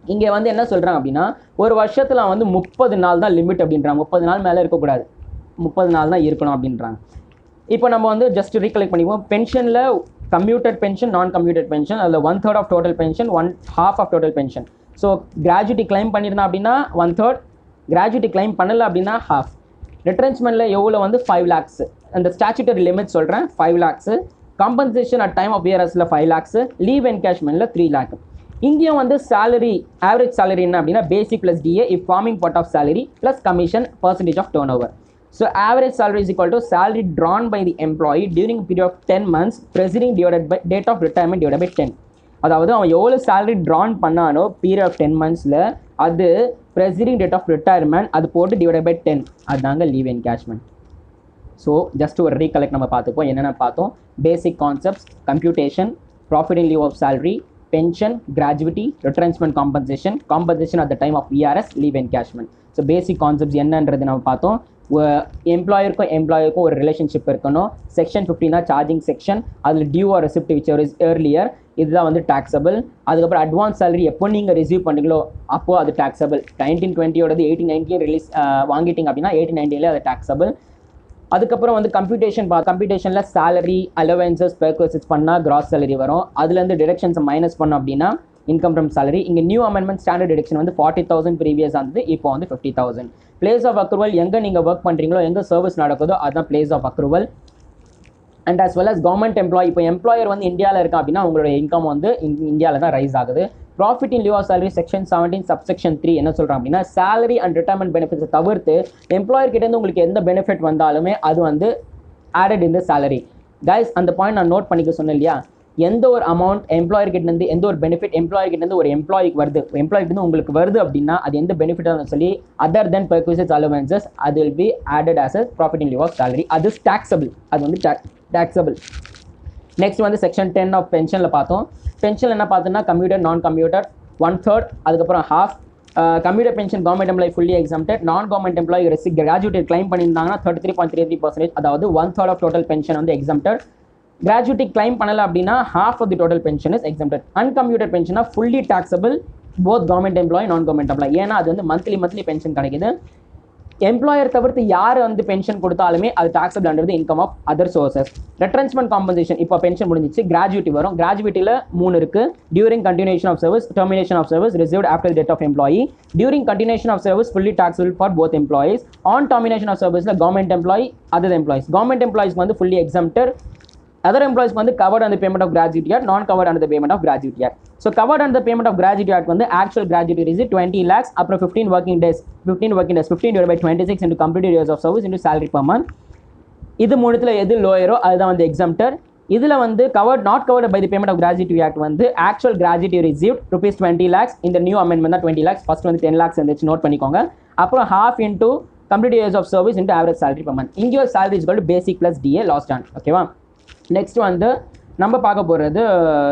இங்கே வந்து என்ன சொல்கிறாங்க அப்படின்னா ஒரு வருஷத்தில் வந்து 30 நாள் தான் லிமிட் அப்படின்றாங்க. 30 நாள் மேலே இருக்கக்கூடாது, 30 நாள் தான் இருக்கணும் அப்படின்றாங்க. இப்போ நம்ம வந்து ஜஸ்ட் ரீகலெக்ட் பண்ணிப்போம். பென்ஷனில் கம்யூட்டட் பென்ஷன், நான் கம்யூட்டட் பென்ஷன், அதில் 1/3 of total pension, 1/2 of total pension. So gratuity claim பண்ணியிருந்தா அப்படின்னா 1/3, கிராஜுவிட்டி கிளைம் பண்ணலை அப்படின்னா half. ரிட்ரென்ச்மெண்ட்டில் எவ்வளோ வந்து 5 lakhs, அந்த ஸ்டாச்சுட்டரி லிமிட் சொல்கிறேன் 5 lakhs. Compensation at time of விஆர்எஸில் 5 lakhs, லீவ் என்கேஷ்மெண்ட்டில் 3 lakh. இங்கேயும் வந்து சேலரி ஆவரேஜ் சேலரி என்ன அப்படின்னா basic plus DA if forming part of salary plus commission percentage of turnover. So average salary is equal to salary drawn by the employee during period of 10 months preceding divided by date of retirement divide by 10. அதாவது அவன் எவ்வளோ சேலரி ட்ரான் பண்ணானோ பீரியட் ஆஃப் 10 monthsல அது ப்ரெசிடிங் டேட் ஆஃப் ரிட்டையர்மெண்ட் அது போட்டு டிவைட் பை 10, அதுதாங்க லீவ் என்கேஷ்மெண்ட். ஸோ ஜஸ்ட் ஒரு ரீகலெக்ட் நம்ம பார்த்துப்போம். என்னென்ன பார்த்தோம்? Basic concepts, computation, profit in leave of salary, pension, gratuity, retrenchment compensation, compensation at the time of VRS, leave encashment. So basic concepts என்னன்றது நம்ம பார்த்தோம். எம்ப்ளாயருக்கும் ஒரு ரிலேஷன்ஷிப் இருக்கணும். செக்ஷன் 15 தான் சார்ஜிங் செக்ஷன், அதில் due or receipt which is earlier, இதுதான் வந்து டாக்ஸபிள். அதுக்கப்புறம் அட்வான்ஸ் சேலரி எப்போ நீங்கள் ரிசீவ் பண்ணீங்களோ அப்போது அது டாக்ஸபிள். 1920 1890 ரிலீஸ் வாங்கிட்டீங்க அப்படின்னா 1890 அது டாக்ஸபிள். அதுக்கப்புறம் வந்து கம்ப்யூட்டேஷனில் சேலரி அலவன்சஸ் பெர்குவசிட்ஸ் பண்ணால் கிராஸ் சேலரி வரும். அதுலேருந்து டிடக்ஷன்ஸை மைனஸ் பண்ணோம் அப்படின்னா இன்கம் ஃப்ரம் சேலரி. இங்கே நியூ அமெண்ட்மெண்ட் ஸ்டாண்டர்ட் டிடக்ஷன் வந்து 40,000 ப்ரீவியஸ் ஆனது, இப்போ வந்து 50,000. பிளேஸ் ஆஃப் அக்ரூவல் எங்கே நீங்கள் ஒர்க் பண்ணுறீங்களோ எங்கே சர்வீஸ் நடக்குதோ அதுதான் place of accrual. And as well as government employee, இப்போ எம்ப்ளாயர் வந்து இந்தியாவில் இருக்கா அப்படின்னா உங்களோட இன்கம் வந்து இந்தியாவில் தான் ரைஸ் ஆகுது. Profit in lieu of salary section 17 subsection 3 என்ன சொல்கிறோம் அப்படின்னா சேலரி அண்ட் ரிட்டையர்மெண்ட் பெனிஃபிட்ஸை தவிர்த்து எம்ப்ளாயர் கிட்டேருந்து உங்களுக்கு எந்த பெனிஃபிட் வந்தாலுமே அது வந்து ஆடட் இந்த சேலரி. கைஸ் அந்த பாயிண்ட் நான் நோட் பண்ணிக்க சொன்னேன் இல்லையா, எந்த ஒரு அமௌண்ட் எம்ப்ளாயர் கிட்டேருந்து எந்த ஒரு பெனிஃபிட் எம்ப்ளாயர் கிட்டேருந்து ஒரு எம்ப்ளாய்க்கு வருது, எம்ப்ளாய்க்கு உங்களுக்கு வருது அப்படின்னா அது எந்த பெனிஃபிட்டாக சொல்லி அதர் தென் பெர்குவிசிட்ஸ் அலவன்சஸ் அது will be added as a profit in lieu of salary. அது டாக்ஸபிள், அது வந்து டாக்ஸபிள். நெக்ஸ்ட் வந்து செக்ஷன் 10 ஆஃப் பென்ஷனில் பார்த்தோம். பென்ஷன் என்ன பார்த்தோம்னா கம்ப்யூட்டர், நான் கம்ப்யூட்டர் 1/3, அதுக்கப்புறம் half. Commuted pension government employee fully exempted, non government employee gratuity claim பண்ணியிருந்தாங்கன்னா 33.33%, அதாவது 1/3 ஆஃப் டோட்டல் பென்ஷன் வந்து எக்ஸம்டட். கிராஜுவிட்டி கிளைம் பண்ணலை அப்படின்னா half of the total pension is exempted. Uncommuted பென்ஷனா fully taxable both government employee non government employee. ஏன்னா அது வந்து மந்த்லி பென்ஷன் கிடைக்குது. எம்ப்ளாயர் தவிர்த்து யார் வந்து பென்ஷன் கொடுத்தாலுமே அது taxable under the income of other sources. Retrenchment compensation இப்போ பென்ஷன் முடிஞ்சிச்சு, கிராஜுவிட்டி வரும். கிராஜுவிட்டியில் 3 இருக்குது. During continuation of service, termination of service, received after date of employee. During continuation of service fully taxable for both employees. On termination of சர்வீஸில் government employee other employees. Government எம்ப்ளாயிஸ்க்கு வந்து ஃபுல்லி எக்ஸம்டட். Other employees வந்து covered under the payment of gratuity act, non covered under the payment of gratuity act. So covered under the payment of gratuity act வந்து actual gratuity receipt 20 lakhs அப்புறம் 15 working days 15 divided by 26 into completed years of service into salary per month. இது மூணுத்துல எது லோயரோ அதுதான் வந்து exempted. இதில் வந்து covered not covered by the payment of gratuity act வந்து actual gratuity received rupees 20 lakhs. இந்த நியூ அமெண்ட்மெண்ட் தான் 20 lakhs. ஃபர்ஸ்ட் வந்து 10 lakhs இருந்துச்சு, நோட் பண்ணிக்கோங்க. அப்புறம் half into completed years of service into average salary per month. இங்கே salary is equal to basic plus DA lost on. ஓகேவா? நெக்ஸ்ட் வந்து நம்ம பார்க்க போகிறது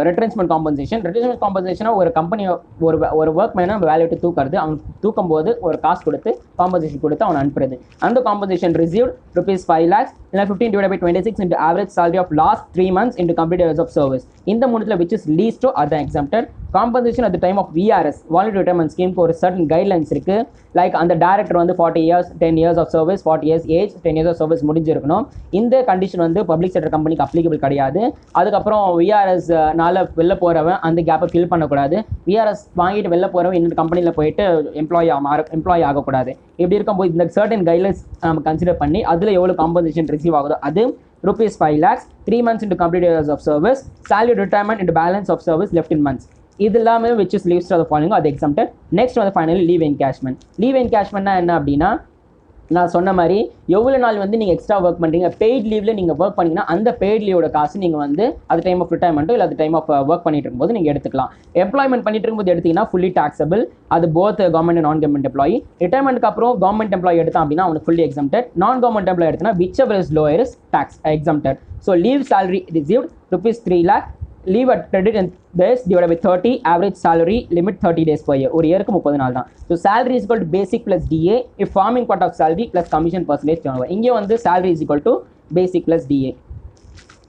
ரெட்ரென்ச்மெண்ட் காம்பன்சேஷன். ரெட்ரென்ச்மெண்ட் காம்பன்சேஷனாக ஒரு கம்பெனி ஒரு ஒர்க் மேனை நம்ம வேலையை விட்டு தூக்குறது, அவன் தூக்கும் போது ஒரு காசு கொடுத்து காம்பன்சேஷன் கொடுத்து அவன் அனுப்புறது. அந்த காம்பன்சேஷன் ரிசீவ்ட் rupees 5 lakhs இல்லை 15 divided by 26 into average salary of last 3 months into completed years of service. இந்த மூணுத்தில் which is least to other exempted. Compensation at the time of VRS voluntary retirement scheme ஒரு certain guidelines இருக்குது. லைக் அந்த டைரக்டர் வந்து 40 years 10 years of service 40 years age 10 years of service முடிஞ்சிருக்கணும். இந்த கண்டிஷன் வந்து பப்ளிக் செக்டர் கம்பெனிக்கு அப்ளிகபிள் கிடையாது. அதுக்கப்புறம் விஆர்எஸ் நால வெளில போகிறவன் அந்த கேப்பை ஃபில் பண்ணக்கூடாது. விஆர்எஸ் வாங்கிட்டு வெளில போகிறவன் இன்னொரு கம்பெனியில் போயிட்டு எம்ப்ளாயி ஆகக்கூடாது. இப்படி இருக்கும்போது இந்த சர்டன் கைட்லைன்ஸ் நம்ம கன்சிடர் பண்ணி அதில் எவ்வளோ காம்பன்சேஷன் ரிசீவ் ஆகுதோ அது rupees 5 lakhs 3 months into completed years of service, salary retirement into balance of service left in months. இது எல்லாமே which is leaves to the following அது exempted. நெக்ஸ்ட் வந்து ஃபைனலி லீவ் என்கேஷ்மெண்ட். லீவ் என்கேஷ்மெண்ட்னா என்ன அப்படின்னா நான் சொன்ன மாதிரி எவ்வளோ நாள் வந்து நீங்கள் எக்ஸ்ட்ரா ஒர்க் பண்ணுறீங்க, பெய்ட் லீவில் நீங்கள் ஒர்க் பண்ணிங்கன்னா அந்த பெய்ட் லீவோட காசு நீங்கள் வந்து அது டைம் ஆஃப் ரிட்டைர்மெண்ட்டோ இல்லை அது டைம் ஆஃப் ஒர்க் பண்ணிட்டு இருக்கும்போது நீங்கள் எடுத்துக்கலாம். எம்ப்ளாய்மெண்ட் பண்ணிட்டு இருக்கும்போது எடுத்தீங்கன்னா ஃபுல்லி டாக்ஸபிள், அது both government non government employee. ரிட்டைர்மெண்ட்க்கு அப்புறம் கவர்மெண்ட் எம்ப்ளாயி எடுத்தான் அப்படின்னா அவனுக்கு fully exempted. Non government employee எடுத்தனா which ever is lower is tax exempted. So leave salary received ₹3 lakh, leave at credit and days divided by 30, average salary limit 30 days per year. ஒரு இயருக்கு 30 நாள் தான். So salary is equal to basic plus DA if forming part of salary plus commission percentage turnover. இங்கே வந்து salary is equal to basic plus DA.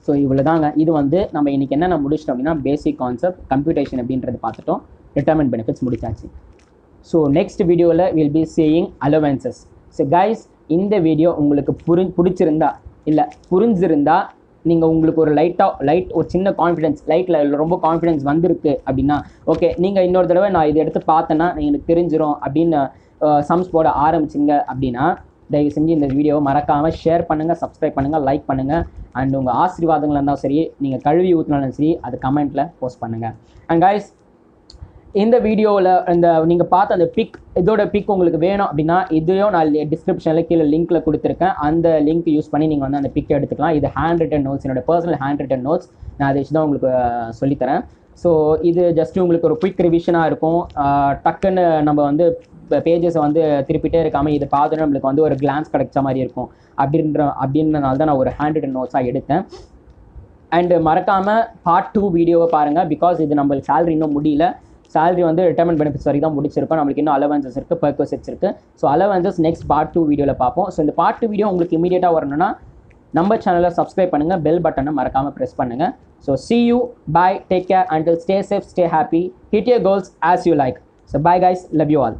So இவ்வளோ தாங்க. இது வந்து நம்ம இன்னைக்கு என்னென்ன முடிச்சிட்டோம் அப்படின்னா பேசிக் கான்செப்ட் கம்ப்யூட்டேஷன் அப்படின்றது பார்த்துட்டோம், ரிட்டைர்மெண்ட் பெனிஃபிட்ஸ் முடிச்சாச்சு. ஸோ நெக்ஸ்ட் வீடியோவில் will be saying allowances. So guys, இந்த வீடியோ உங்களுக்கு பிடிச்சிருந்தா இல்லை புரிஞ்சிருந்தா நீங்கள் உங்களுக்கு ஒரு ஒரு சின்ன கான்ஃபிடன்ஸ், ரொம்ப கான்ஃபிடன்ஸ் வந்திருக்கு அப்படின்னா ஓகே, நீங்கள் இன்னொரு தடவை நான் இதை எடுத்து பார்த்தேன்னா எனக்கு தெரிஞ்சிடும் அப்படின்னு சம்ஸ் போட ஆரம்பிச்சிங்க அப்படின்னா தயவு செஞ்சு இந்த வீடியோவை மறக்காமல் ஷேர் பண்ணுங்கள், சப்ஸ்கிரைப் பண்ணுங்கள், லைக் பண்ணுங்கள். அண்ட் உங்கள் ஆசீர்வாதங்கள் இருந்தாலும் சரி, நீங்கள் கழுவி ஊற்றினாலும் சரி, அது கமெண்ட்டில் போஸ்ட் பண்ணுங்கள். அண்ட் கைஸ், இந்த வீடியோவில் நீங்கள் பார்த்த அந்த இதோட பிக் உங்களுக்கு வேணும் அப்படின்னா இதையும் நான் டிஸ்கிரிப்ஷனில் கீழே லிங்க்கில் கொடுத்துருக்கேன். அந்த லிங்க் யூஸ் பண்ணி நீங்கள் வந்து அந்த பிக் எடுத்துக்கலாம். இது ஹேண்ட் ரிட்டன் நோட்ஸ், என்னோட பர்சனல் ஹேண்ட் ரிட்டன் நோட்ஸ். நான் அதை வச்சு தான் உங்களுக்கு சொல்லித்தரேன். ஸோ இது ஜஸ்ட் உங்களுக்கு ஒரு குயிக் ரிவிஷனாக இருக்கும். டக்குன்னு நம்ம வந்து பேஜஸை வந்து திருப்பிட்டே இருக்காமல் இதை பார்த்தோன்னா நம்மளுக்கு வந்து ஒரு கிளான்ஸ் கிடைச்ச மாதிரி இருக்கும். அப்படின்றனால தான் நான் ஒரு ஹேண்ட் ரிட்டன் நோட்ஸாக எடுத்தேன். அண்டு மறக்காமல் பார்ட் 2 வீடியோவை பாருங்கள். பிகாஸ் இது நம்மளுக்கு சேலரி இன்னும் முடியல. சேலரி வந்து ரிட்டைர்மெண்ட் பெனிஃபிட்ஸ் வரைக்கும் தான் முடிச்சிருக்கோம். நம்மளுக்கு இன்னும் அலவன்சஸ் இருக்குது, பெர்க்வசிட்ஸ் இருக்குது. ஸோ அலவன்சஸ் நெக்ஸ்ட் பார்ட் 2 வீடியோவில் பார்ப்போம். ஸோ இந்த பார்ட் 2 வீடியோ உங்களுக்கு இமீடியட்டாக வரணும்னா நம்ம சேனலை சப்ஸ்கிரைப் பண்ணுங்கள், பெல் பட்டனை மறக்காமல் ப்ரெஸ் பண்ணுங்கள். So see you, bye, take care, until stay safe, stay happy, hit your goals as you like. So bye guys, love you all.